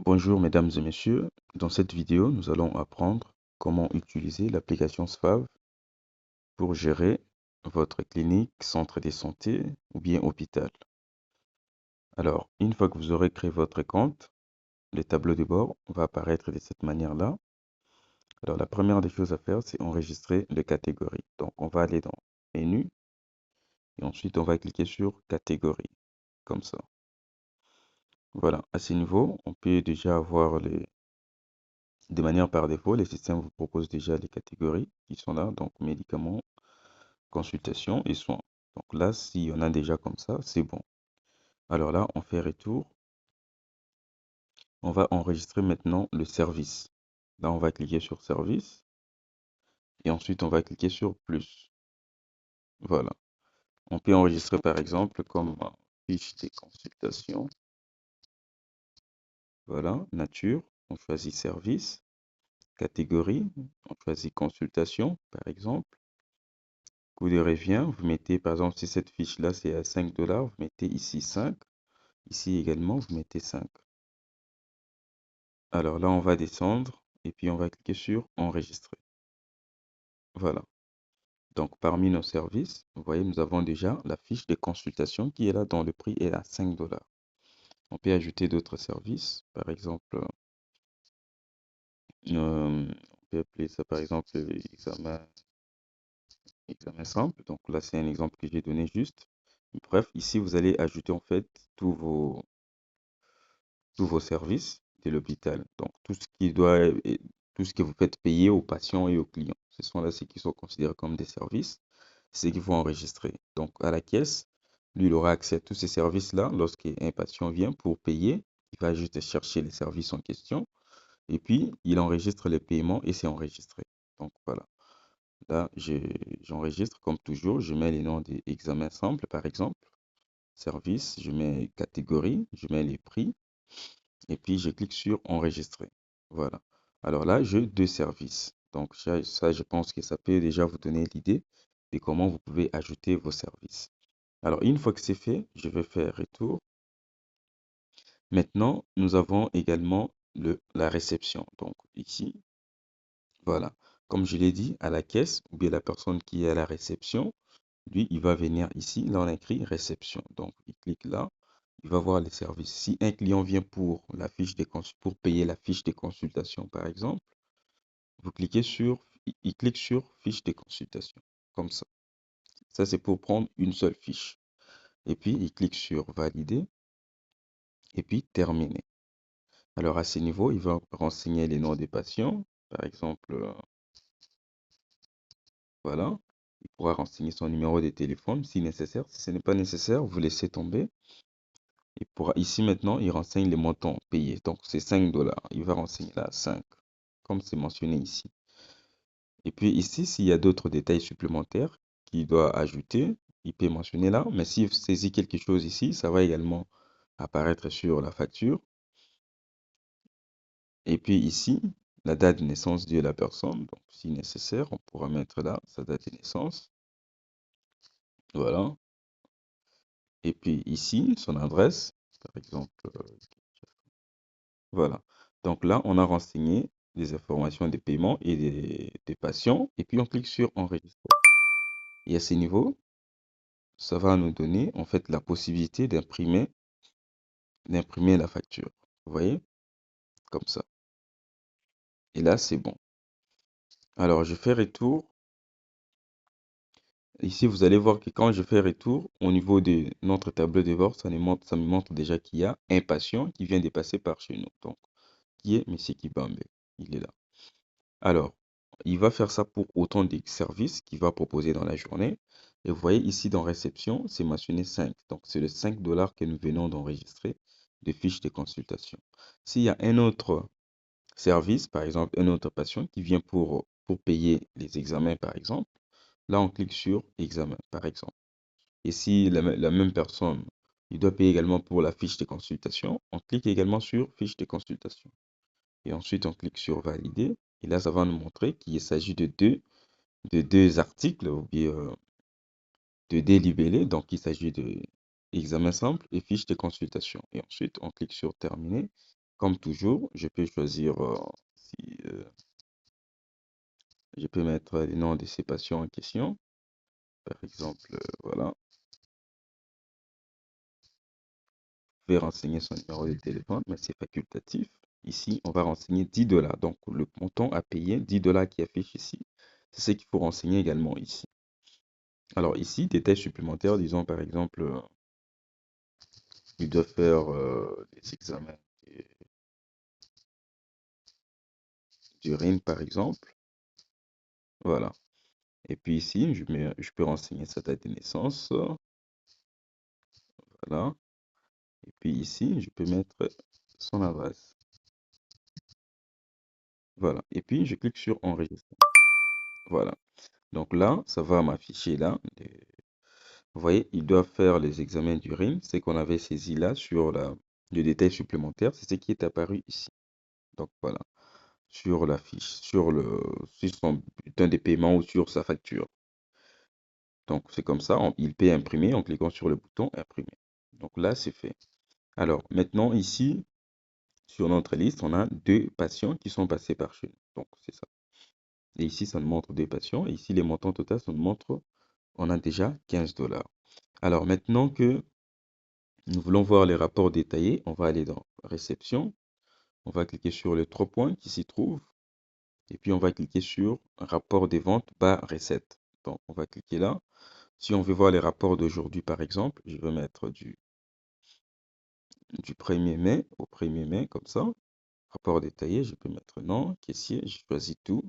Bonjour mesdames et messieurs, dans cette vidéo nous allons apprendre comment utiliser l'application SFAV pour gérer votre clinique, centre de santé ou bien hôpital. Alors, une fois que vous aurez créé votre compte, le tableau de bord va apparaître de cette manière-là. Alors, la première des choses à faire, c'est enregistrer les catégories. Donc, on va aller dans Menu et ensuite on va cliquer sur Catégories, comme ça. Voilà, à ce niveau, on peut déjà avoir de manière par défaut, les systèmes vous proposent déjà les catégories qui sont là, donc médicaments, consultation et soins. Donc là, s'il y en a déjà comme ça, c'est bon. Alors là, on fait retour. On va enregistrer maintenant le service. Là, on va cliquer sur service et ensuite on va cliquer sur plus. Voilà. On peut enregistrer par exemple comme fiche des consultations. Voilà, nature, on choisit service, catégorie, on choisit consultation par exemple. Coût de revient, vous mettez par exemple si cette fiche-là c'est à 5 $, vous mettez ici 5. Ici également, vous mettez 5. Alors là, on va descendre et puis on va cliquer sur enregistrer. Voilà. Donc parmi nos services, vous voyez, nous avons déjà la fiche de consultation qui est là dont le prix est à 5 $. On peut ajouter d'autres services. Par exemple, on peut appeler ça par exemple examen simple. Donc là, c'est un exemple que j'ai donné juste. Bref, ici, vous allez ajouter en fait tous vos services de l'hôpital. Donc, tout ce que vous faites payer aux patients et aux clients. Ce sont là ceux qui sont considérés comme des services, c'est qu'il faut enregistrer. Donc, à la caisse, lui, il aura accès à tous ces services-là. Lorsqu'un patient vient pour payer, il va juste chercher les services en question et puis il enregistre les paiements et c'est enregistré. Donc, voilà. Là, j'enregistre comme toujours. Je mets les noms des examens simples, par exemple. Service, je mets catégorie, je mets les prix et puis je clique sur enregistrer. Voilà. Alors là, j'ai deux services. Donc ça, je pense que ça peut déjà vous donner l'idée de comment vous pouvez ajouter vos services. Alors une fois que c'est fait, je vais faire retour. Maintenant, nous avons également la réception. Donc ici, voilà. Comme je l'ai dit, à la caisse, ou bien la personne qui est à la réception, lui, il va venir ici. Là, on a écrit réception. Donc, il clique là. Il va voir les services. Si un client vient pour pour payer la fiche de consultation, par exemple, vous cliquez sur, il clique sur fiche de consultation, comme ça. Ça, c'est pour prendre une seule fiche. Et puis, il clique sur valider et puis terminer. Alors, à ce niveau, il va renseigner les noms des patients. Par exemple, voilà. Il pourra renseigner son numéro de téléphone si nécessaire. Si ce n'est pas nécessaire, vous laissez tomber. Ici maintenant, il renseigne les montants payés. Donc, c'est 5 $. Il va renseigner là 5, comme c'est mentionné ici. Et puis ici, s'il y a d'autres détails supplémentaires qu'il doit ajouter, il peut mentionner là. Mais s'il saisit quelque chose ici, ça va également apparaître sur la facture. Et puis ici, la date de naissance de la personne. Donc, si nécessaire, on pourra mettre là sa date de naissance. Voilà. Et puis ici, son adresse, par exemple. Voilà. Donc là, on a renseigné les informations des paiements et des patients. Et puis, on clique sur enregistrer. Et à ce niveau, ça va nous donner en fait la possibilité d'imprimer la facture. Vous voyez? Comme ça. Et là, c'est bon. Alors, je fais retour. Ici, vous allez voir que quand je fais retour, au niveau de notre tableau de bord, ça me montre déjà qu'il y a un patient qui vient de passer par chez nous. Donc, qui est M. Kibambe. Il est là. Alors, il va faire ça pour autant de services qu'il va proposer dans la journée. Et vous voyez ici dans réception, c'est mentionné 5. Donc, c'est le 5 $ que nous venons d'enregistrer de fiches de consultation. S'il y a un autre service, par exemple, un autre patient qui vient pour payer les examens, par exemple, là, on clique sur examen, par exemple. Et si la même personne, il doit payer également pour la fiche de consultation, on clique également sur fiche de consultation. Et ensuite, on clique sur valider. Et là, ça va nous montrer qu'il s'agit de deux articles ou bien de deux libellés. Donc, il s'agit de examen simple et fiche de consultation. Et ensuite, on clique sur terminer. Comme toujours, je peux choisir si je peux mettre les noms de ces patients en question. Par exemple, voilà, je vais renseigner son numéro de téléphone, mais c'est facultatif. Ici, on va renseigner 10 dollars. Donc, le montant à payer, 10 dollars qui affiche ici, c'est ce qu'il faut renseigner également ici. Alors ici, détails supplémentaires, disons par exemple, il doit faire des examens d'urine par exemple. Voilà. Et puis ici, je peux renseigner sa date de naissance. Voilà. Et puis ici, je peux mettre son adresse. Voilà. Et puis, je clique sur enregistrer. Voilà. Donc là, ça va m'afficher là. Vous voyez, ils doivent faire les examens d'urine. C'est qu'on avait saisi là sur le détail supplémentaire. C'est ce qui est apparu ici. Donc voilà. Sur la fiche, sur son bulletin de paiement ou sur sa facture. Donc c'est comme ça, il peut imprimer en cliquant sur le bouton imprimer. Donc là, c'est fait. Alors maintenant, ici, sur notre liste, on a deux patients qui sont passés par chez nous. Donc c'est ça. Et ici, ça nous montre deux patients. Et ici, les montants total, ça nous montre, on a déjà 15 dollars. Alors maintenant que nous voulons voir les rapports détaillés, on va aller dans réception. On va cliquer sur les trois points qui s'y trouvent. Et puis, on va cliquer sur rapport des ventes bas recette. Donc, on va cliquer là. Si on veut voir les rapports d'aujourd'hui, par exemple, je vais mettre du 1er mai au 1er mai, comme ça. Rapport détaillé, je peux mettre non, caissier, je choisis tout.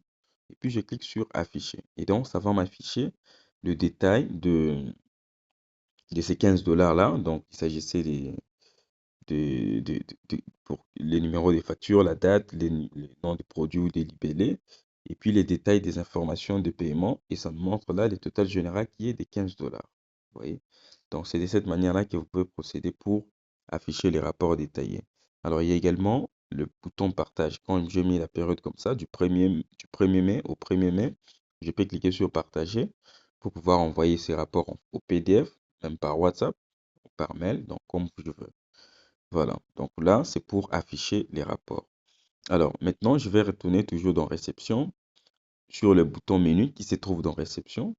Et puis, je clique sur afficher. Et donc, ça va m'afficher le détail de ces 15 dollars-là. Donc, il s'agissait pour les numéros des factures, la date, les noms des produits ou des libellés, et puis les détails des informations de paiement. Et ça me montre là le total général qui est de 15 dollars. Vous voyez? Donc, c'est de cette manière-là que vous pouvez procéder pour afficher les rapports détaillés. Alors, il y a également le bouton partage. Quand j'ai mis la période comme ça, du 1er mai au 1er mai, je peux cliquer sur partager pour pouvoir envoyer ces rapports au PDF, même par WhatsApp, ou par mail, donc comme je veux. Voilà, donc là, c'est pour afficher les rapports. Alors, maintenant, je vais retourner toujours dans réception, sur le bouton menu qui se trouve dans réception.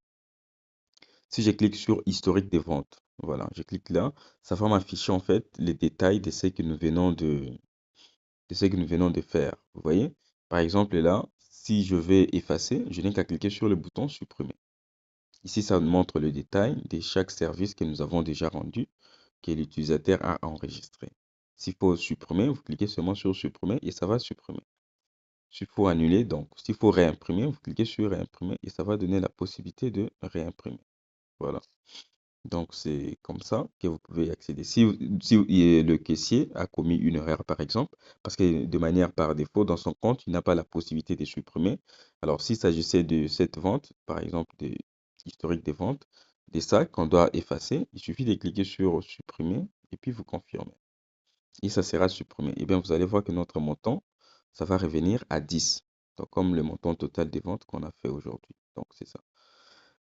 Si je clique sur historique des ventes, voilà, je clique là, ça va m'afficher en fait les détails de ce que nous venons de faire. Vous voyez? Par exemple, là, si je vais effacer, je n'ai qu'à cliquer sur le bouton supprimer. Ici, ça nous montre le détail de chaque service que nous avons déjà rendu, que l'utilisateur a enregistré. S'il faut supprimer, vous cliquez seulement sur supprimer et ça va supprimer. S'il faut annuler, donc s'il faut réimprimer, vous cliquez sur réimprimer et ça va donner la possibilité de réimprimer. Voilà. Donc c'est comme ça que vous pouvez y accéder. Si le caissier a commis une erreur, par exemple, parce que de manière par défaut, dans son compte, il n'a pas la possibilité de supprimer. Alors s'il s'agissait de cette vente, par exemple, des historiques des ventes, des sacs qu'on doit effacer, il suffit de cliquer sur supprimer et puis vous confirmez. Et ça sera supprimé. Et bien vous allez voir que notre montant, ça va revenir à 10. Donc comme le montant total des ventes qu'on a fait aujourd'hui. Donc c'est ça.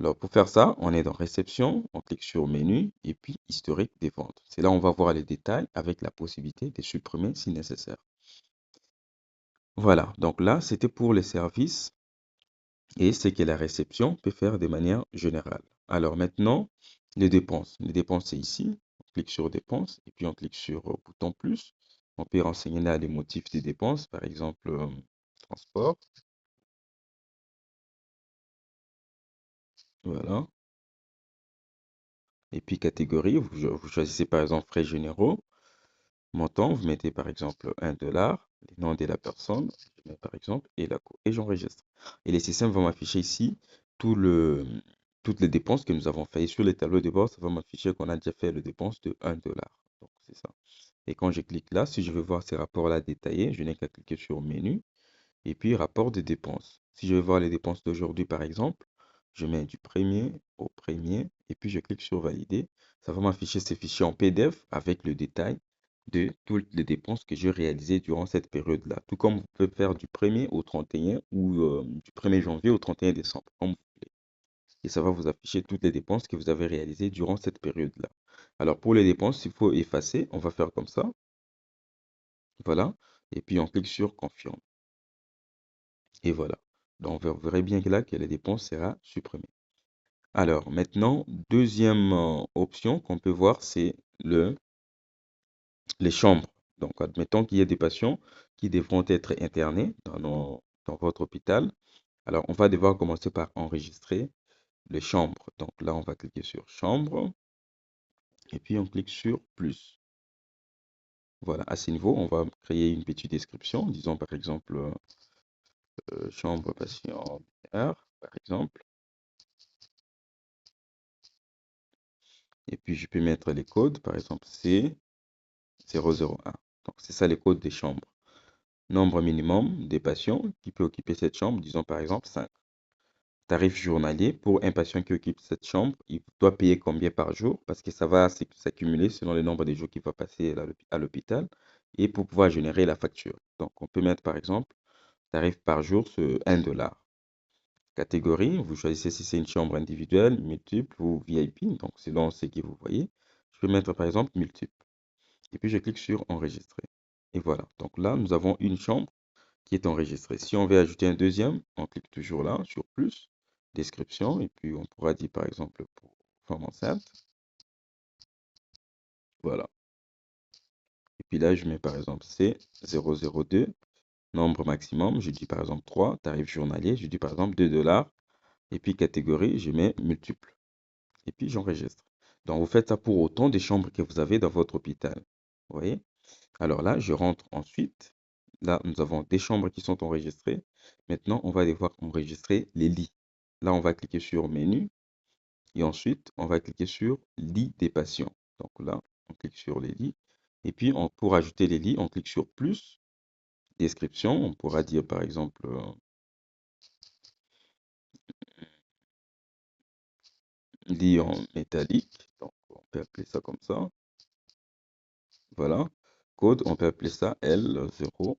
Alors, pour faire ça, on est dans réception, on clique sur menu et puis historique des ventes. C'est là où on va voir les détails avec la possibilité de supprimer si nécessaire. Voilà, donc là, c'était pour les services et ce que la réception peut faire de manière générale. Alors maintenant, les dépenses. Les dépenses, c'est ici. On clique sur dépenses et puis on clique sur bouton plus. On peut renseigner là les motifs des dépenses, par exemple, transport. Voilà. Et puis catégorie, vous choisissez par exemple frais généraux. Montant, vous mettez par exemple 1 dollar, le nom de la personne, je mets par exemple, et j'enregistre. Et le système va m'afficher ici tout toutes les dépenses que nous avons fait. Et sur les tableaux de bord, ça va m'afficher qu'on a déjà fait les dépenses de 1 dollar. Donc c'est ça. Et quand je clique là, si je veux voir ces rapports-là détaillés, je n'ai qu'à cliquer sur menu et puis rapport des dépenses. Si je veux voir les dépenses d'aujourd'hui par exemple, je mets du premier au premier et puis je clique sur valider. Ça va m'afficher ces fichiers en PDF avec le détail de toutes les dépenses que j'ai réalisées durant cette période-là. Tout comme vous pouvez faire du 1er au 31 ou du 1er janvier au 31 décembre, comme vous voulez. Et ça va vous afficher toutes les dépenses que vous avez réalisées durant cette période-là. Alors pour les dépenses, s'il faut effacer, on va faire comme ça. Voilà. Et puis, on clique sur confirme. Et voilà. Donc, vous verrez bien que là que la dépense sera supprimée. Alors, maintenant, deuxième option qu'on peut voir, c'est les chambres. Donc, admettons qu'il y ait des patients qui devront être internés dans votre hôpital. Alors, on va devoir commencer par enregistrer les chambres. Donc là, on va cliquer sur chambre et puis on clique sur plus. Voilà, à ce niveau, on va créer une petite description. Disons par exemple chambre patient R, par exemple. Et puis je peux mettre les codes, par exemple C001. Donc c'est ça les codes des chambres. Nombre minimum des patients qui peut occuper cette chambre, disons par exemple 5. Tarif journalier pour un patient qui occupe cette chambre, il doit payer combien par jour parce que ça va s'accumuler selon le nombre de jours qu'il va passer à l'hôpital et pour pouvoir générer la facture. Donc, on peut mettre par exemple tarif par jour sur 1 $. Catégorie, vous choisissez si c'est une chambre individuelle, multiple ou VIP, donc selon ce que vous voyez. Je peux mettre par exemple multiple et puis je clique sur enregistrer. Et voilà, donc là, nous avons une chambre qui est enregistré. Si on veut ajouter un deuxième, on clique toujours là sur plus, description, et puis on pourra dire par exemple pour femme enceinte. Voilà. Et puis là, je mets par exemple C002, nombre maximum, je dis par exemple 3, tarif journalier, je dis par exemple 2 $. Et puis catégorie, je mets multiple. Et puis j'enregistre. Donc vous faites ça pour autant des chambres que vous avez dans votre hôpital. Vous voyez? Alors là, je rentre ensuite. Là, nous avons des chambres qui sont enregistrées. Maintenant, on va devoir enregistrer les lits. Là, on va cliquer sur menu et ensuite, on va cliquer sur lit des patients. Donc là, on clique sur les lits. Et puis, pour ajouter les lits, on clique sur plus, description. On pourra dire par exemple lit en métallique. Donc, on peut appeler ça comme ça. Voilà. Code, on peut appeler ça L01.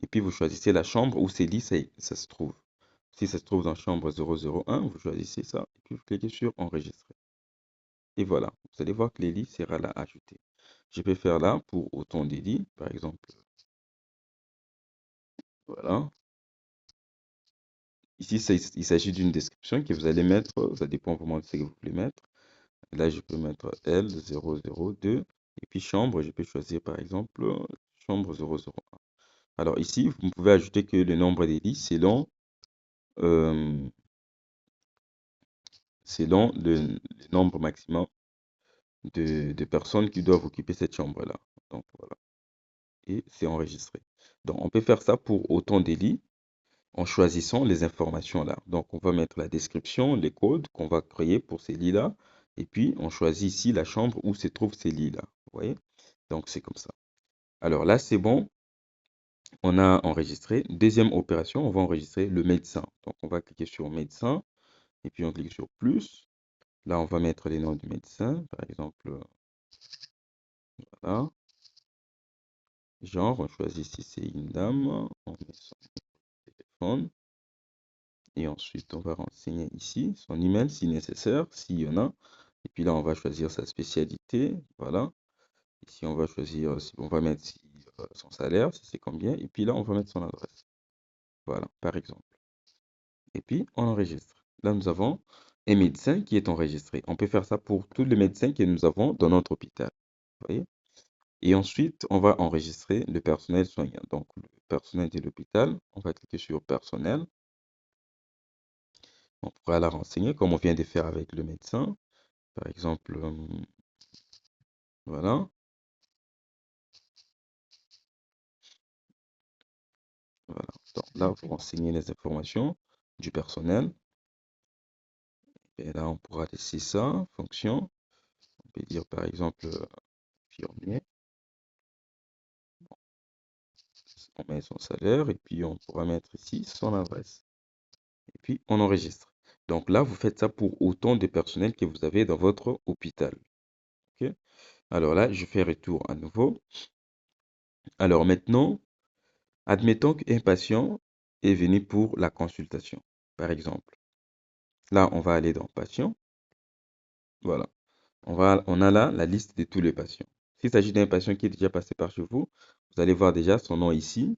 Et puis, vous choisissez la chambre où ces lits, ça se trouve. Si ça se trouve dans chambre 001, vous choisissez ça. Et puis, vous cliquez sur enregistrer. Et voilà. Vous allez voir que les lits sera là ajouté. Je peux faire là pour autant des lits. Par exemple, voilà. Ici, il s'agit d'une description que vous allez mettre. Ça dépend vraiment de ce que vous voulez mettre. Là, je peux mettre L002. Et puis, chambre, je peux choisir par exemple chambre 001. Alors ici, vous pouvez ajouter que le nombre des lits euh, selon le nombre maximum de personnes qui doivent occuper cette chambre-là. Donc voilà. Et c'est enregistré. Donc on peut faire ça pour autant de lits en choisissant les informations là. Donc on va mettre la description, les codes qu'on va créer pour ces lits-là. Et puis on choisit ici la chambre où se trouvent ces lits-là. Vous voyez? Donc c'est comme ça. Alors là, c'est bon. On a enregistré. Deuxième opération, on va enregistrer le médecin. Donc on va cliquer sur médecin et puis on clique sur plus. Là, on va mettre les noms du médecin. Par exemple, voilà. Genre, on choisit si c'est une dame. On met son téléphone. Et ensuite, on va renseigner ici son email si nécessaire, s'il y en a. Et puis là, on va choisir sa spécialité. Voilà. Ici, on va choisir, on va mettre son salaire, si c'est combien. Et puis là, on va mettre son adresse. Voilà, par exemple. Et puis, on enregistre. Là, nous avons un médecin qui est enregistré. On peut faire ça pour tous les médecins que nous avons dans notre hôpital. Vous voyez? Et ensuite, on va enregistrer le personnel soignant. Donc, le personnel de l'hôpital, on va cliquer sur personnel. On pourra la renseigner comme on vient de faire avec le médecin. Par exemple, voilà. Voilà. Donc là, vous renseignez les informations du personnel. Et là, on pourra laisser ça, fonction. On peut dire par exemple, infirmier. On met son salaire et puis on pourra mettre ici son adresse. Et puis, on enregistre. Donc là, vous faites ça pour autant de personnel que vous avez dans votre hôpital. OK? Alors là, je fais retour à nouveau. Alors maintenant, admettons qu'un patient est venu pour la consultation, par exemple. Là, on va aller dans patient. Voilà. On a là la liste de tous les patients. S'il s'agit d'un patient qui est déjà passé par chez vous, Vous allez voir déjà son nom ici,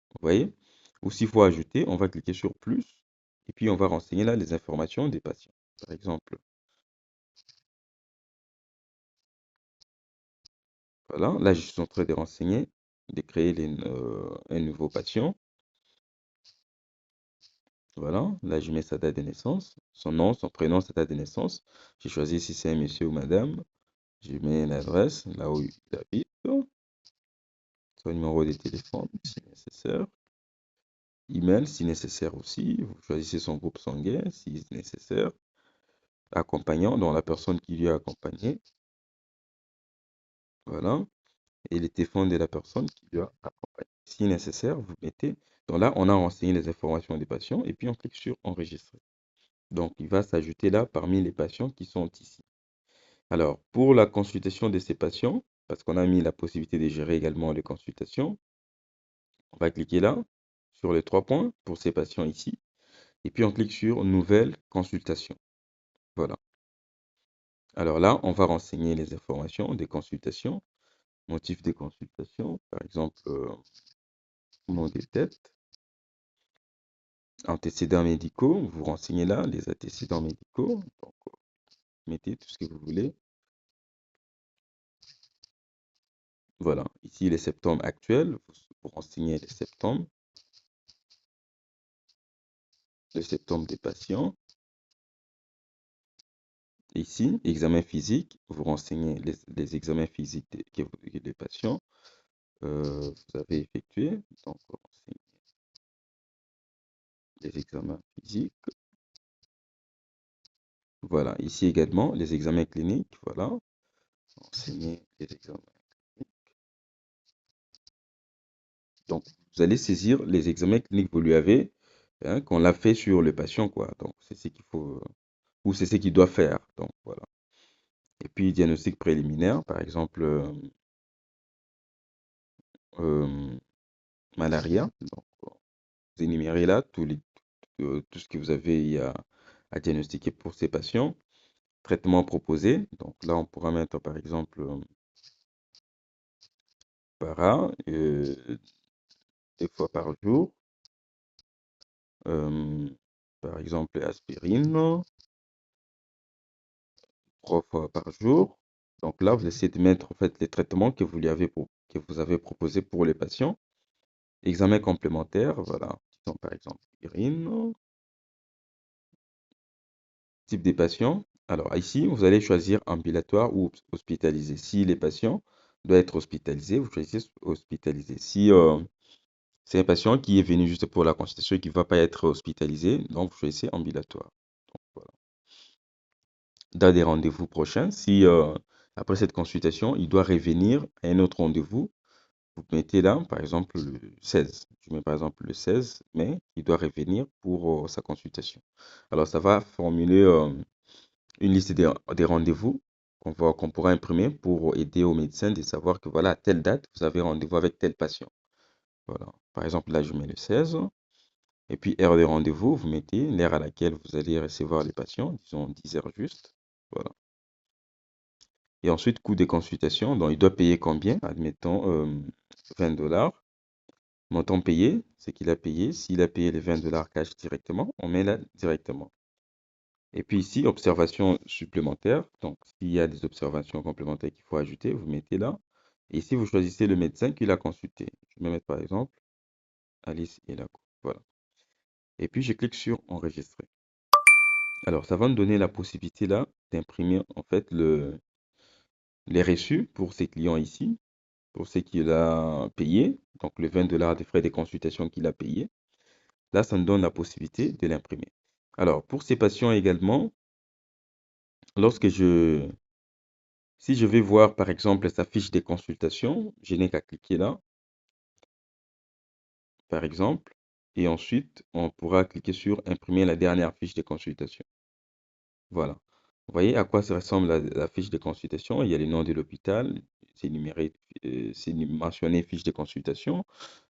vous voyez? Ou s'il faut ajouter, on va cliquer sur plus et puis on va renseigner là les informations des patients. Par exemple, voilà, là je suis en train de renseigner, de créer un nouveau patient. Voilà, là je mets sa date de naissance, son nom, son prénom, sa date de naissance. J'ai choisi si c'est un monsieur ou madame. Je mets l'adresse, là où il habite, son numéro de téléphone si nécessaire, email si nécessaire aussi. Vous choisissez son groupe sanguin si nécessaire, accompagnant, donc la personne qui lui a accompagné. Voilà, et le téléphone de la personne qui lui a accompagné. Si nécessaire, vous mettez. Donc là, on a renseigné les informations des patients et puis on clique sur enregistrer. Donc il va s'ajouter là parmi les patients qui sont ici. Alors, pour la consultation de ces patients, parce qu'on a mis la possibilité de gérer également les consultations, on va cliquer là, sur les trois points pour ces patients ici, et puis on clique sur Nouvelle consultation. Voilà. Alors là, on va renseigner les informations des consultations, motif des consultations, par exemple, nom des têtes, antécédents médicaux, vous renseignez là les antécédents médicaux, donc mettez tout ce que vous voulez. Voilà, ici les symptômes actuels, vous renseignez les symptômes des patients. Ici, examen physique, vous renseignez les examens physiques que les patients vous avez effectués. Donc, vous renseignez les examens physiques. Voilà, ici également, les examens cliniques. Voilà, renseignez les examens cliniques. Donc, vous allez saisir les examens cliniques que vous lui avez, hein, qu'on l'a fait sur le patient, quoi. Donc, c'est ce qu'il faut, ou c'est ce qu'il doit faire. Donc, voilà. Et puis, diagnostic préliminaire, par exemple, euh, malaria. Donc, vous énumérez là tout ce que vous avez à diagnostiquer pour ces patients. Traitement proposé. Donc là, on pourra mettre par exemple para 2 fois par jour. Par exemple, aspirine 3 fois par jour. Donc là, vous essayez de mettre en fait les traitements que que vous avez proposés pour les patients. Examen complémentaire, voilà. Disons par exemple urine. Type des patients. Alors ici, vous allez choisir ambulatoire ou hospitalisé. Si les patients doivent être hospitalisés, vous choisissez hospitalisé. Si c'est un patient qui est venu juste pour la consultation et qui ne va pas être hospitalisé, donc vous choisissez ambulatoire. Donc, voilà. Dans des rendez-vous prochains, si après cette consultation, il doit revenir à un autre rendez-vous, vous mettez là, par exemple, le 16. Je mets par exemple le 16 mai, il doit revenir pour sa consultation. Alors, ça va formuler une liste des rendez-vous qu'on pourra imprimer pour aider aux médecins de savoir que voilà, à telle date, vous avez rendez-vous avec tel patient. Voilà. Par exemple, là, je mets le 16. Et puis, heure de rendez-vous, vous mettez l'heure à laquelle vous allez recevoir les patients, disons 10 heures juste. Voilà. Et ensuite, coût des consultations. Donc, il doit payer combien? Admettons 20 dollars. Montant payé, c'est qu'il a payé. S'il a payé les 20 dollars cash directement, on met là directement. Et puis ici, observation supplémentaire. Donc, s'il y a des observations complémentaires qu'il faut ajouter, vous mettez là. Et ici, vous choisissez le médecin qui l'a consulté. Je vais mettre par exemple Alice Elako. Voilà. Et puis, je clique sur enregistrer. Alors, ça va me donner la possibilité là d'imprimer en fait les reçus pour ces clients ici, pour ceux qu'il a payé. Donc, le 20 dollars des frais de consultation qu'il a payé. Là, ça me donne la possibilité de l'imprimer. Alors, pour ces patients également, lorsque si je vais voir par exemple sa fiche de consultation, je n'ai qu'à cliquer là, par exemple, et ensuite on pourra cliquer sur imprimer la dernière fiche de consultation. Voilà. Vous voyez à quoi ça ressemble la fiche de consultation? Il y a le nom de l'hôpital, c'est numéré, c'est mentionné fiche de consultation,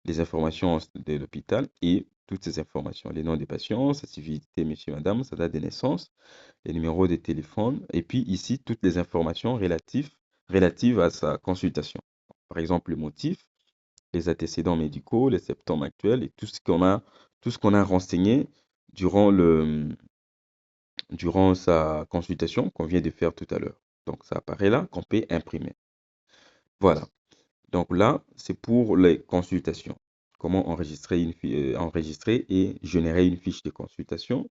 les informations de l'hôpital et toutes ces informations, les noms des patients, sa civilité, monsieur, madame, sa date de naissance, les numéros de téléphone, et puis ici, toutes les informations relatives à sa consultation. Par exemple, le motif, les antécédents médicaux, les symptômes actuels et tout ce qu'on a renseigné durant durant sa consultation qu'on vient de faire tout à l'heure. Donc, ça apparaît là qu'on peut imprimer. Voilà. Donc là, c'est pour les consultations. Comment enregistrer et générer une fiche de consultation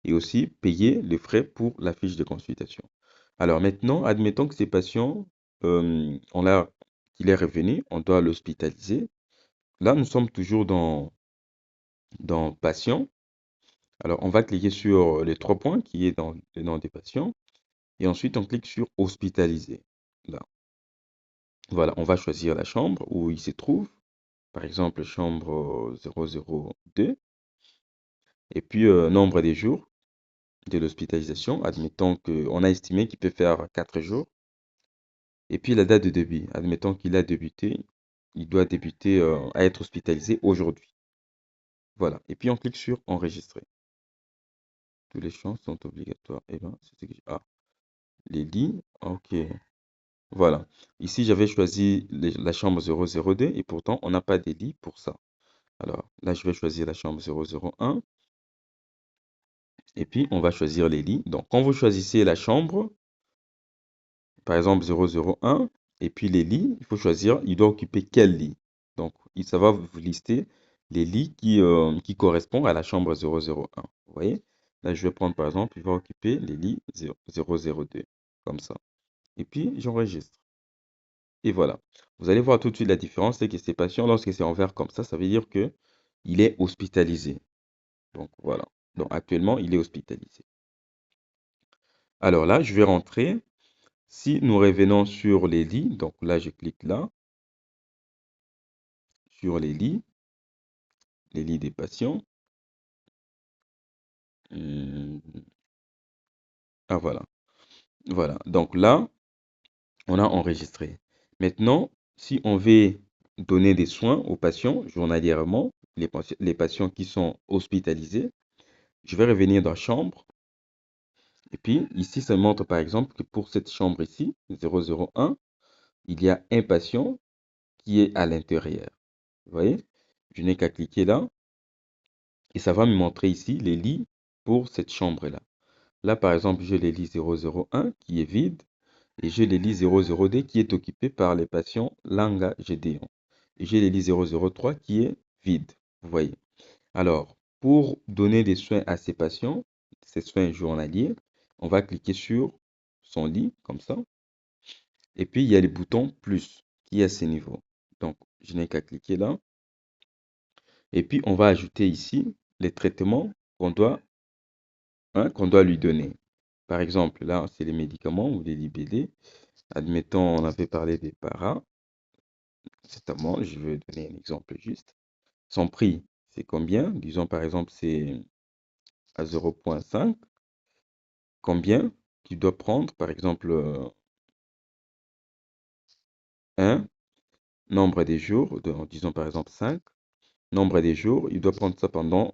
et aussi payer les frais pour la fiche de consultation. Alors maintenant, admettons que ces patients, qu'il est revenu, on doit l'hospitaliser. Là, nous sommes toujours dans patient. Alors, on va cliquer sur les trois points qui est dans le nom des patients. Et ensuite, on clique sur hospitaliser. Là. Voilà, on va choisir la chambre où il se trouve. Par exemple, chambre 002. Et puis, nombre des jours de l'hospitalisation. Admettons qu'on a estimé qu'il peut faire 4 jours. Et puis, la date de début. Admettons qu'il a débuté. Il doit débuter à être hospitalisé aujourd'hui. Voilà. Et puis, on clique sur enregistrer. Tous les champs sont obligatoires. Et ben, c'est ce que ah, les lits. OK. Voilà. Ici, j'avais choisi la chambre 002 et pourtant, on n'a pas de lit pour ça. Alors, là, je vais choisir la chambre 001 et puis on va choisir les lits. Donc, quand vous choisissez la chambre, par exemple 001, et puis les lits, il faut choisir, il doit occuper quel lit. Donc, ça va vous lister les lits qui correspondent à la chambre 001. Vous voyez? Là, je vais prendre par exemple, il va occuper les lits 002, comme ça. Et puis, j'enregistre. Et voilà. Vous allez voir tout de suite la différence, c'est que ces patients, lorsque c'est en vert comme ça veut dire que il est hospitalisé. Donc, voilà. Donc, actuellement, il est hospitalisé. Alors là, je vais rentrer. Si nous revenons sur les lits, donc là, je clique là, sur les lits des patients. Ah, voilà. Voilà. Donc là, on a enregistré. Maintenant, si on veut donner des soins aux patients journalièrement, les patients qui sont hospitalisés, je vais revenir dans chambre. Et puis, ici, ça montre par exemple que pour cette chambre ici, 001, il y a un patient qui est à l'intérieur. Vous voyez? Je n'ai qu'à cliquer là et ça va me montrer ici les lits pour cette chambre-là. Là, par exemple, j'ai les lits 001 qui est vide et j'ai les lits 002 qui est occupé par les patients Langa Gédéon. Et j'ai les lits 003 qui est vide. Vous voyez? Alors, pour donner des soins à ces patients, ces soins journaliers, on va cliquer sur son lit, comme ça. Et puis, il y a le bouton plus qui est à ce niveau. Donc, je n'ai qu'à cliquer là. Et puis, on va ajouter ici les traitements qu'on doit lui donner. Par exemple, là, c'est les médicaments ou les libellés. Admettons, on avait parlé des paracétamol. Je vais donner un exemple juste. Son prix, c'est combien? Disons, par exemple, c'est à 0,5. Combien tu dois prendre? Par exemple, 1. Nombre des jours, disons par exemple 5. Nombre des jours, il doit prendre ça pendant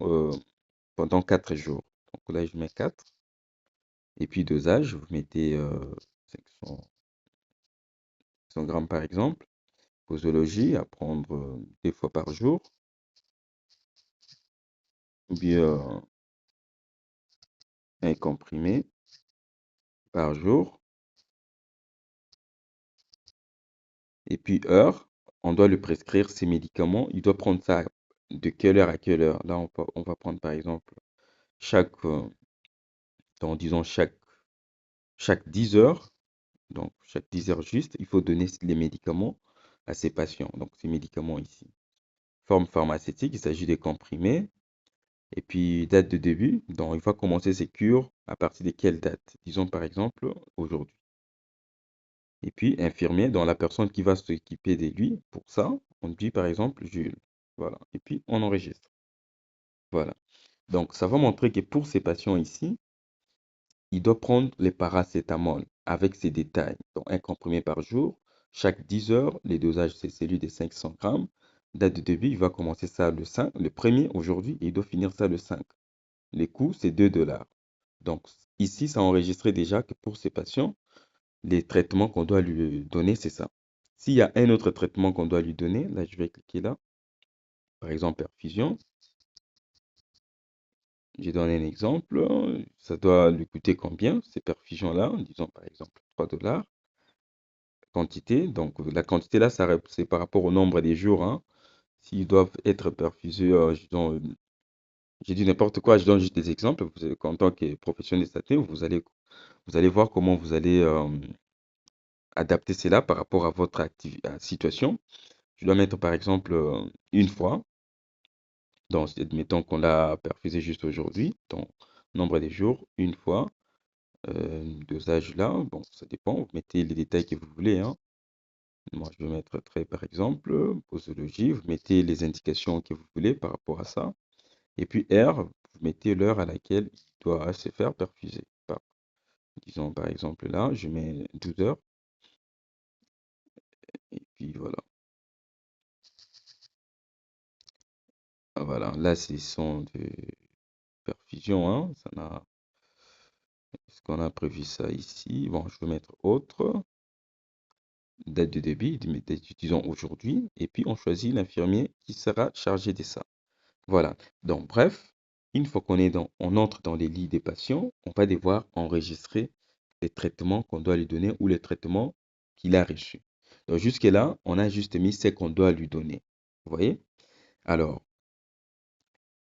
4 jours. Donc là, je mets 4. Et puis dosage, vous mettez 500 grammes par exemple. Posologie, à prendre 2 fois par jour. Ou bien un comprimé par jour. Et puis heure, on doit lui prescrire ses médicaments. Il doit prendre ça de quelle heure à quelle heure. Là, on va prendre par exemple disons chaque 10 heures. Donc, chaque 10 heures juste, il faut donner les médicaments à ces patients. Donc, ces médicaments ici. Forme pharmaceutique, il s'agit des comprimés. Et puis, date de début. Donc, il va commencer ses cures à partir de quelle date? Disons par exemple aujourd'hui. Et puis, infirmier, dans la personne qui va s'occuper de lui, pour ça, on dit par exemple Jules. Voilà. Et puis, on enregistre. Voilà. Donc, ça va montrer que pour ces patients ici, il doit prendre les paracétamol avec ses détails. Donc, un comprimé par jour. Chaque 10 heures, les dosages, c'est celui de 500 grammes. Date de début, il va commencer ça le 5, le premier aujourd'hui, et il doit finir ça le 5. Les coûts, c'est 2 dollars. Donc, ici, ça a enregistré déjà que pour ces patients, les traitements qu'on doit lui donner, c'est ça. S'il y a un autre traitement qu'on doit lui donner, là, je vais cliquer là. Par exemple, perfusion. J'ai donné un exemple. Ça doit lui coûter combien, ces perfusions-là? Disons par exemple 3 $. Quantité. Donc, la quantité là, c'est par rapport au nombre des jours, hein. S'ils doivent être perfusés, j'ai dit n'importe quoi, je donne juste des exemples. En tant que professionnel de santé, vous allez voir comment vous allez adapter cela par rapport à votre situation. Je dois mettre par exemple une fois. Donc, admettons qu'on l'a perfusé juste aujourd'hui. Donc, nombre des jours, une fois. Dosage là, bon, ça dépend. Vous mettez les détails que vous voulez, hein. Moi, je vais mettre trait par exemple, posologie. Vous mettez les indications que vous voulez par rapport à ça. Et puis R, vous mettez l'heure à laquelle il doit se faire perfuser. Disons par exemple là, je mets 12 heures. Et puis voilà. Voilà, là, ce sont des perfusions, hein. Est-ce qu'on a prévu ça ici? Bon, je vais mettre autre. Date de débit, disons aujourd'hui. Et puis, on choisit l'infirmier qui sera chargé de ça. Voilà. Donc, bref, une fois on entre dans les lits des patients, on va devoir enregistrer les traitements qu'on doit lui donner ou les traitements qu'il a reçus. Donc, jusque-là, on a juste mis ce qu'on doit lui donner. Vous voyez? Alors,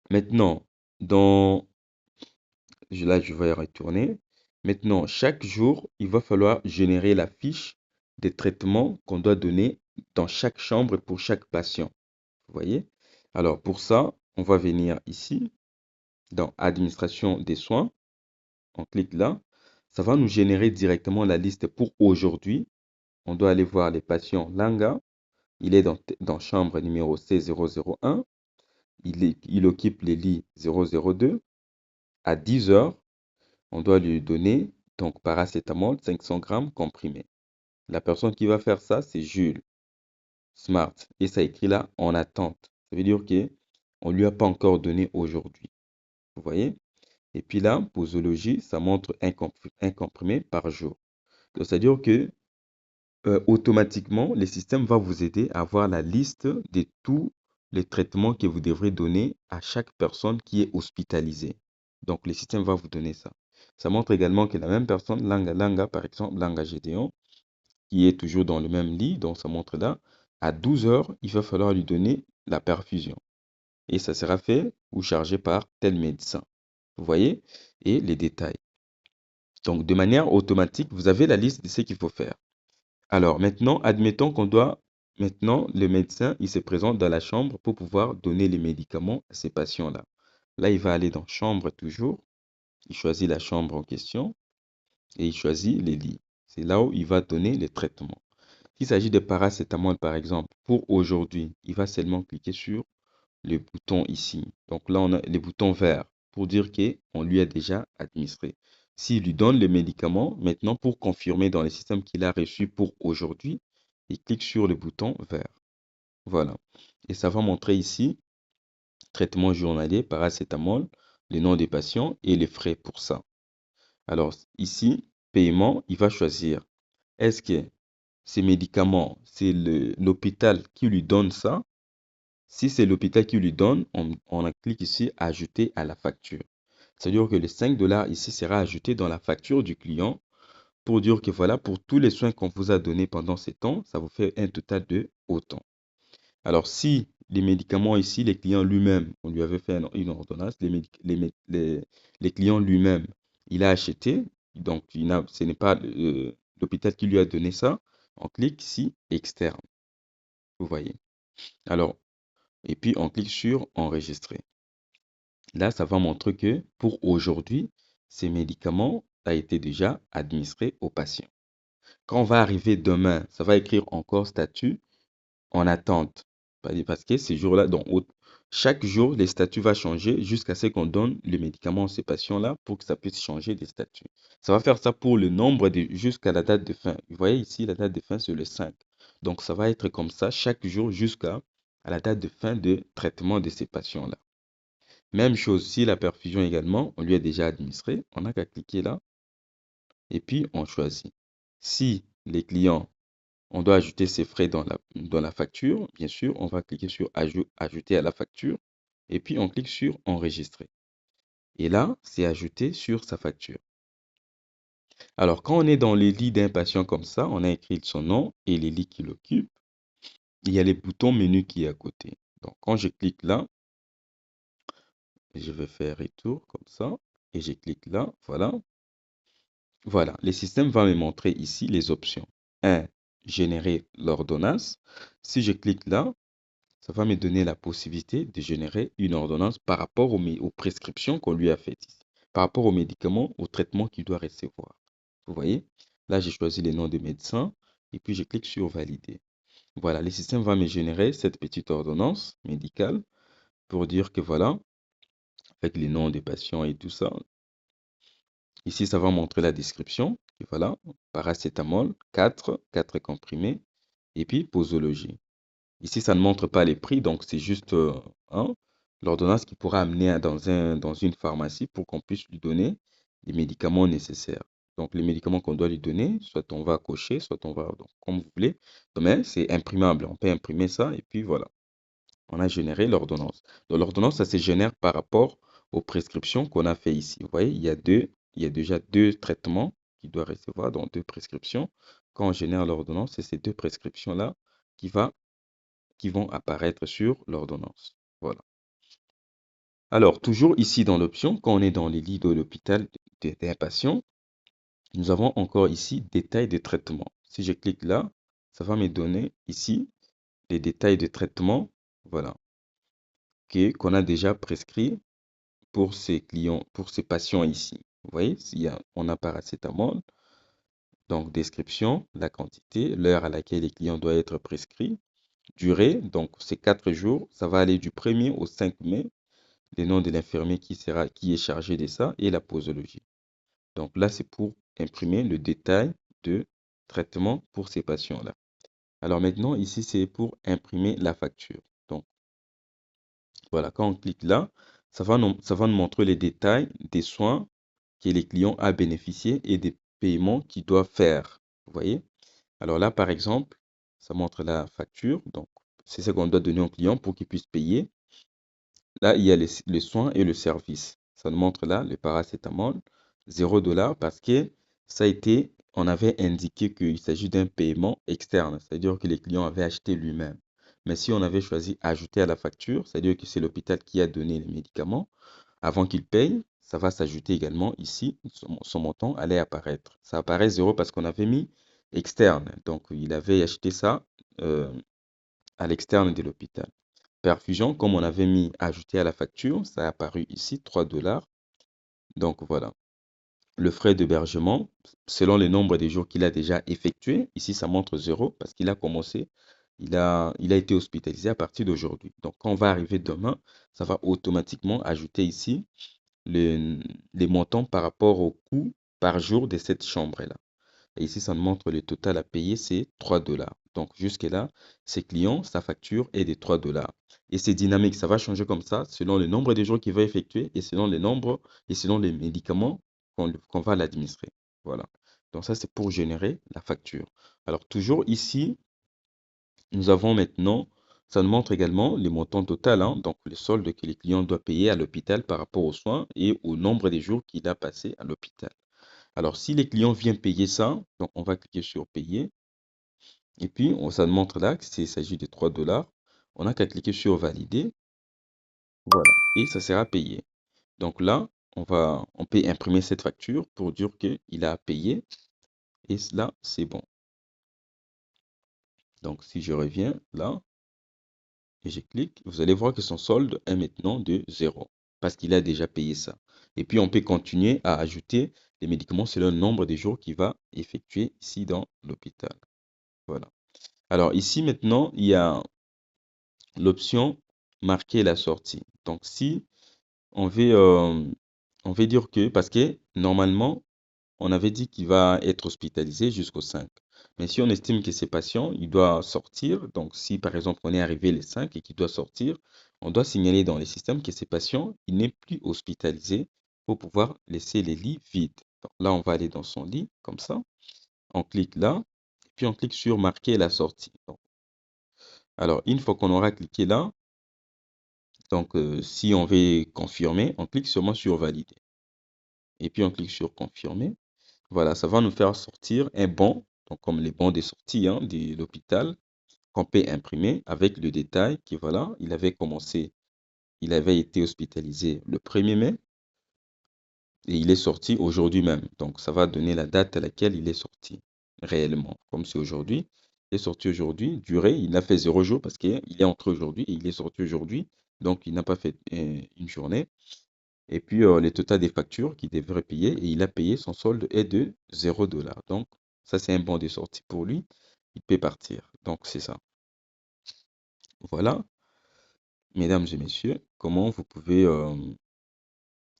maintenant, là, je vais retourner. Maintenant, chaque jour, il va falloir générer la fiche des traitements qu'on doit donner dans chaque chambre pour chaque patient. Vous voyez? Alors, pour ça, on va venir ici, dans Administration des soins. On clique là. Ça va nous générer directement la liste pour aujourd'hui. On doit aller voir les patients Langa. Il est dans chambre numéro C001. Il occupe les lits 002. À 10 heures, on doit lui donner donc paracétamol 500 grammes comprimé. La personne qui va faire ça, c'est Jules Smart. Et ça écrit là en attente. Ça veut dire qu'on ne lui a pas encore donné aujourd'hui. Vous voyez? Et puis là, posologie, ça montre un comprimé par jour. Donc, c'est-à-dire que automatiquement, le système va vous aider à avoir la liste de tous les traitements que vous devrez donner à chaque personne qui est hospitalisée. Donc, le système va vous donner ça. Ça montre également que la même personne, Langa par exemple, Langa Gédéon, qui est toujours dans le même lit, donc ça montre là, à 12 heures, il va falloir lui donner la perfusion. Et ça sera fait ou chargé par tel médecin. Vous voyez? Et les détails. Donc, de manière automatique, vous avez la liste de ce qu'il faut faire. Alors, maintenant, admettons maintenant, le médecin, il se présente dans la chambre pour pouvoir donner les médicaments à ces patients-là. Là, il va aller dans chambre toujours. Il choisit la chambre en question et il choisit les lits. C'est là où il va donner les traitements. S'il s'agit de paracétamol, par exemple, pour aujourd'hui, il va seulement cliquer sur le bouton ici. Donc là, on a les boutons verts pour dire qu'on lui a déjà administré. S'il lui donne le médicament, maintenant, pour confirmer dans le système qu'il a reçu pour aujourd'hui, il clique sur le bouton vert. Voilà. Et ça va montrer ici, traitement journalier, paracétamol, le nom des patients et les frais pour ça. Alors ici, paiement, il va choisir. Est-ce que ces médicaments, c'est l'hôpital qui lui donne ça? Si c'est l'hôpital qui lui donne, on clique ici ajouter à la facture. C'est-à-dire que les 5 $ ici sera ajouté dans la facture du client pour dire que voilà, pour tous les soins qu'on vous a donnés pendant ces temps, ça vous fait un total de autant. Alors, si les médicaments ici, les clients lui-même, on lui avait fait une ordonnance, les clients lui-même, il a acheté, donc ce n'est pas l'hôpital qui lui a donné ça, on clique ici externe. Vous voyez. Alors, et puis on clique sur enregistrer. Là, ça va montrer que pour aujourd'hui, ces médicaments ont été déjà administrés au patient. Quand on va arriver demain, ça va écrire encore statut en attente. Parce que ces jours-là, donc chaque jour, les statuts vont changer jusqu'à ce qu'on donne le médicament à ces patients-là pour que ça puisse changer des statuts. Ça va faire ça pour le nombre jusqu'à la date de fin. Vous voyez ici, la date de fin, c'est le 5. Donc, ça va être comme ça chaque jour jusqu'à la date de fin de traitement de ces patients-là. Même chose, si la perfusion également, on lui a déjà administré, on n'a qu'à cliquer là et puis on choisit. Si les clients On doit ajouter ces frais dans la facture. Bien sûr, on va cliquer sur ajouter à la facture. Et puis, on clique sur enregistrer. Et là, c'est ajouté sur sa facture. Alors, quand on est dans les lits d'un patient comme ça, on a écrit son nom et les lits qu'il occupe. Il y a les boutons menu qui est à côté. Donc, quand je clique là, je vais faire retour comme ça. Et je clique là, voilà. Voilà, le système va me montrer ici les options. 1. Générer l'ordonnance. Si je clique là, ça va me donner la possibilité de générer une ordonnance par rapport aux prescriptions qu'on lui a faites ici, par rapport aux médicaments, aux traitements qu'il doit recevoir. Vous voyez? Là, j'ai choisi les noms de médecins et puis je clique sur valider. Voilà, le système va me générer cette petite ordonnance médicale pour dire que voilà, avec les noms des patients et tout ça. Ici, ça va montrer la description. Et voilà, paracétamol, 4 comprimés, et puis posologie. Ici, ça ne montre pas les prix, donc c'est juste hein, l'ordonnance qui pourra amener dans une pharmacie pour qu'on puisse lui donner les médicaments nécessaires. Donc, les médicaments qu'on doit lui donner, soit on va cocher, soit on va, donc, comme vous voulez. Mais c'est imprimable, on peut imprimer ça, et puis voilà, on a généré l'ordonnance. Donc, l'ordonnance, ça se génère par rapport aux prescriptions qu'on a fait ici. Vous voyez, il y a déjà 2 traitements qu'il doit recevoir, donc 2 prescriptions. Quand on génère l'ordonnance, c'est ces 2 prescriptions-là qui vont apparaître sur l'ordonnance. Voilà. Alors, toujours ici dans l'option, quand on est dans les lits de l'hôpital d'un patient, nous avons encore ici détails de traitement. Si je clique là, ça va me donner ici les détails de traitement, voilà, qu'on a déjà prescrit pour ces clients, pour ces patients ici. Vous voyez, on a paracétamol, donc description, la quantité, l'heure à laquelle les clients doivent être prescrits, durée, donc c'est 4 jours, ça va aller du 1er au 5 mai, le nom de l'infirmier qui est chargé de ça et la posologie. Donc là, c'est pour imprimer le détail de traitement pour ces patients-là. Alors maintenant, ici, c'est pour imprimer la facture. Donc voilà, quand on clique là, ça va nous montrer les détails des soins que les clients a bénéficié et des paiements qu'ils doivent faire. Vous voyez? Alors là, par exemple, ça montre la facture. Donc, c'est ce qu'on doit donner au client pour qu'il puisse payer. Là, il y a les soins et le service. Ça nous montre là le paracétamol, 0 $ parce que ça a été, on avait indiqué qu'il s'agit d'un paiement externe, c'est-à-dire que les clients avaient acheté lui-même. Mais si on avait choisi ajouter à la facture, c'est-à-dire que c'est l'hôpital qui a donné les médicaments, avant qu'il paye, ça va s'ajouter également ici, son montant allait apparaître. Ça apparaît 0 parce qu'on avait mis externe. Donc, il avait acheté ça euh, à l'externe de l'hôpital. Perfusion, comme on avait mis ajouté à la facture, ça a apparu ici, 3 $. Donc voilà. Le frais d'hébergement, selon le nombre de jours qu'il a déjà effectué, ici ça montre 0 parce qu'il a commencé, il a été hospitalisé à partir d'aujourd'hui. Donc quand on va arriver demain, ça va automatiquement ajouter ici les montants par rapport au coût par jour de cette chambre-là. Et ici, ça nous montre le total à payer, c'est 3 $. Donc jusque-là, ces clients, sa facture est de 3 $. Et c'est dynamique, ça va changer comme ça selon le nombre de jours qu'il va effectuer et selon les nombres et selon les médicaments qu'on va l'administrer. Voilà. Donc ça, c'est pour générer la facture. Alors toujours ici, nous avons maintenant, ça nous montre également les montants total, hein, donc le solde que les clients doivent payer à l'hôpital par rapport aux soins et au nombre de jours qu'il a passé à l'hôpital. Alors, si les clients viennent payer ça, donc on va cliquer sur payer. Et puis, ça nous montre là qu'il s'agit de 3 $. On n'a qu'à cliquer sur valider. Voilà. Et ça sera payé. Donc là, on peut imprimer cette facture pour dire qu'il a payé. Et là, c'est bon. Donc, si je reviens là et je clique, vous allez voir que son solde est maintenant de 0 parce qu'il a déjà payé ça. Et puis, on peut continuer à ajouter les médicaments selon le nombre de jours qu'il va effectuer ici dans l'hôpital. Voilà. Alors ici maintenant, il y a l'option marquer la sortie. Donc si on veut, on veut dire que, parce que normalement, on avait dit qu'il va être hospitalisé jusqu'au 5. Mais si on estime que ce patient, il doit sortir, donc si par exemple on est arrivé le 5 et qu'il doit sortir, on doit signaler dans les systèmes que ce patient, il n'est plus hospitalisé pour pouvoir laisser les lits vides. Donc là, on va aller dans son lit, comme ça. On clique là. puis on clique sur marquer la sortie. Alors, une fois qu'on aura cliqué là, donc si on veut confirmer, on clique seulement sur valider. Et puis on clique sur confirmer. Voilà, ça va nous faire sortir un bon, donc comme les bons de sortie hein, de l'hôpital, qu'on peut imprimer avec le détail qui, voilà, il avait été hospitalisé le 1er mai et il est sorti aujourd'hui même. Donc, ça va donner la date à laquelle il est sorti réellement. Comme c'est aujourd'hui, il est sorti aujourd'hui. Durée, il a fait 0 jour parce qu'il est entré aujourd'hui et il est sorti aujourd'hui. Donc, il n'a pas fait une journée. Et puis, le total des factures qu'il devrait payer et il a payé, son solde est de 0 $. Donc, ça, c'est un bon de sortie pour lui. Il peut partir. Donc, c'est ça. Voilà, mesdames et messieurs, comment vous pouvez...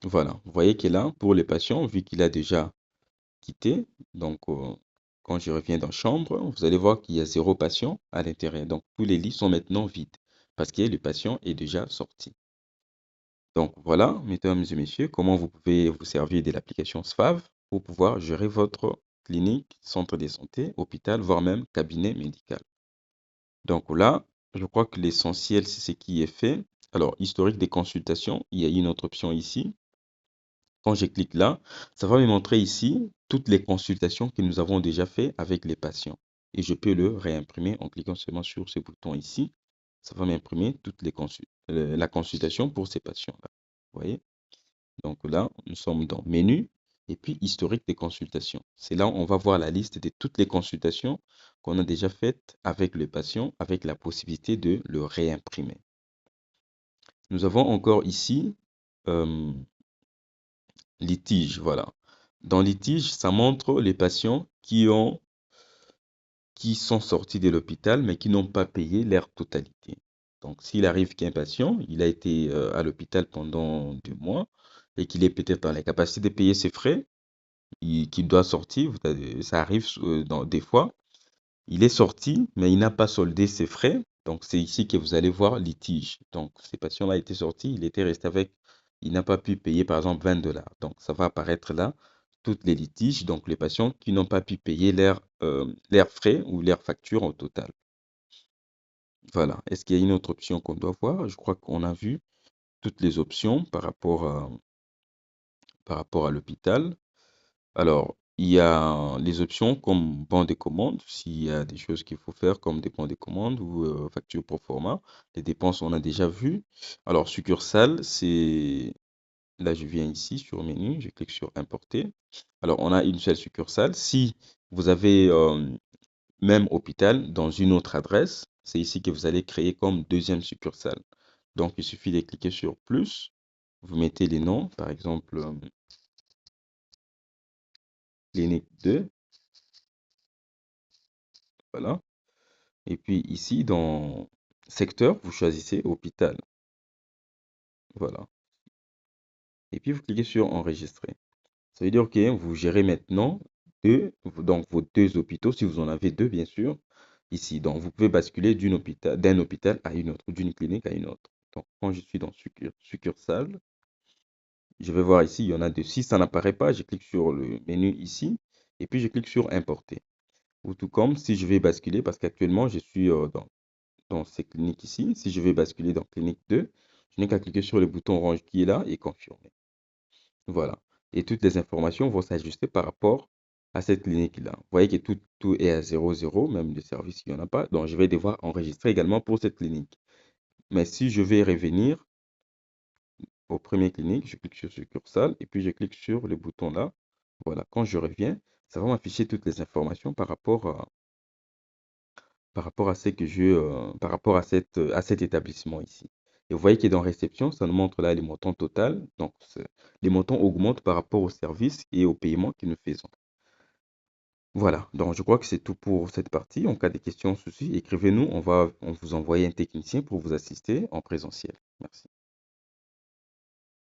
voilà, vous voyez que là, pour les patients, vu qu'il a déjà quitté, donc quand je reviens dans chambre, vous allez voir qu'il y a 0 patient à l'intérieur. Donc, tous les lits sont maintenant vides parce que le patient est déjà sorti. Donc, voilà, mesdames et messieurs, comment vous pouvez vous servir de l'application SFAV pour pouvoir gérer votre clinique, centre de santé, hôpital, voire même cabinet médical. Donc là, je crois que l'essentiel, c'est ce qui est fait. Alors, historique des consultations, il y a une autre option ici. Quand je clique là, ça va me montrer ici toutes les consultations que nous avons déjà fait avec les patients. Et je peux le réimprimer en cliquant seulement sur ce bouton ici. Ça va m'imprimer la consultation pour ces patients-là. Vous voyez? Donc là, nous sommes dans menu et puis historique des consultations. C'est là où on va voir la liste de toutes les consultations qu'on a déjà faites avec le patient, avec la possibilité de le réimprimer. Nous avons encore ici litige, voilà. Dans litige, ça montre les patients qui sont sortis de l'hôpital mais qui n'ont pas payé leur totalité. Donc, s'il arrive qu'un patient, il a été à l'hôpital pendant 2 mois et qu'il est peut-être dans la capacité de payer ses frais, qu'il doit sortir, ça arrive des fois, il est sorti, mais il n'a pas soldé ses frais. Donc, c'est ici que vous allez voir litige. Donc, ces patients-là étaient sortis, il était resté avec, il n'a pas pu payer, par exemple, 20 $. Donc, ça va apparaître là, toutes les litiges, donc les patients qui n'ont pas pu payer leurs frais ou leurs factures au total. Voilà. Est-ce qu'il y a une autre option qu'on doit voir? Je crois qu'on a vu toutes les options par rapport à l'hôpital. Alors, il y a les options comme bon de commande, s'il y a des choses qu'il faut faire comme des bons de commande ou facture pro forma. Les dépenses, on a déjà vu. Alors, succursale, c'est... Là, je viens ici sur menu, je clique sur importer. Alors, on a une seule succursale. Si vous avez même hôpital dans une autre adresse, c'est ici que vous allez créer comme deuxième succursale. Donc, il suffit de cliquer sur plus. Vous mettez les noms, par exemple, clinique 2. Voilà. Et puis ici, dans secteur, vous choisissez hôpital. Voilà. Et puis, vous cliquez sur enregistrer. Ça veut dire que vous gérez maintenant donc vos 2 hôpitaux, si vous en avez 2, bien sûr, ici. Donc, vous pouvez basculer d'un hôpital à une autre, ou d'une clinique à une autre. Donc, quand je suis dans succursale, je vais voir ici, il y en a 2. Si ça n'apparaît pas, je clique sur le menu ici, et puis je clique sur importer. Ou tout comme si je vais basculer, parce qu'actuellement, je suis dans ces cliniques ici. Si je vais basculer dans clinique 2, je n'ai qu'à cliquer sur le bouton orange qui est là et confirmer. Voilà. Et toutes les informations vont s'ajuster par rapport à cette clinique-là. Vous voyez que tout est à 0,0, même le service, il n'y en a pas. Donc, je vais devoir enregistrer également pour cette clinique. Mais si je vais revenir au premier clinique, je clique sur succursale et puis je clique sur le bouton là. Voilà. Quand je reviens, ça va m'afficher toutes les informations par rapport à ce que par rapport à cet établissement ici. Et vous voyez que dans réception, ça nous montre là les montants total. Donc, les montants augmentent par rapport aux services et aux paiements que nous faisons. Voilà, donc je crois que c'est tout pour cette partie. En cas de questions, soucis, écrivez-nous. On vous envoyer un technicien pour vous assister en présentiel. Merci.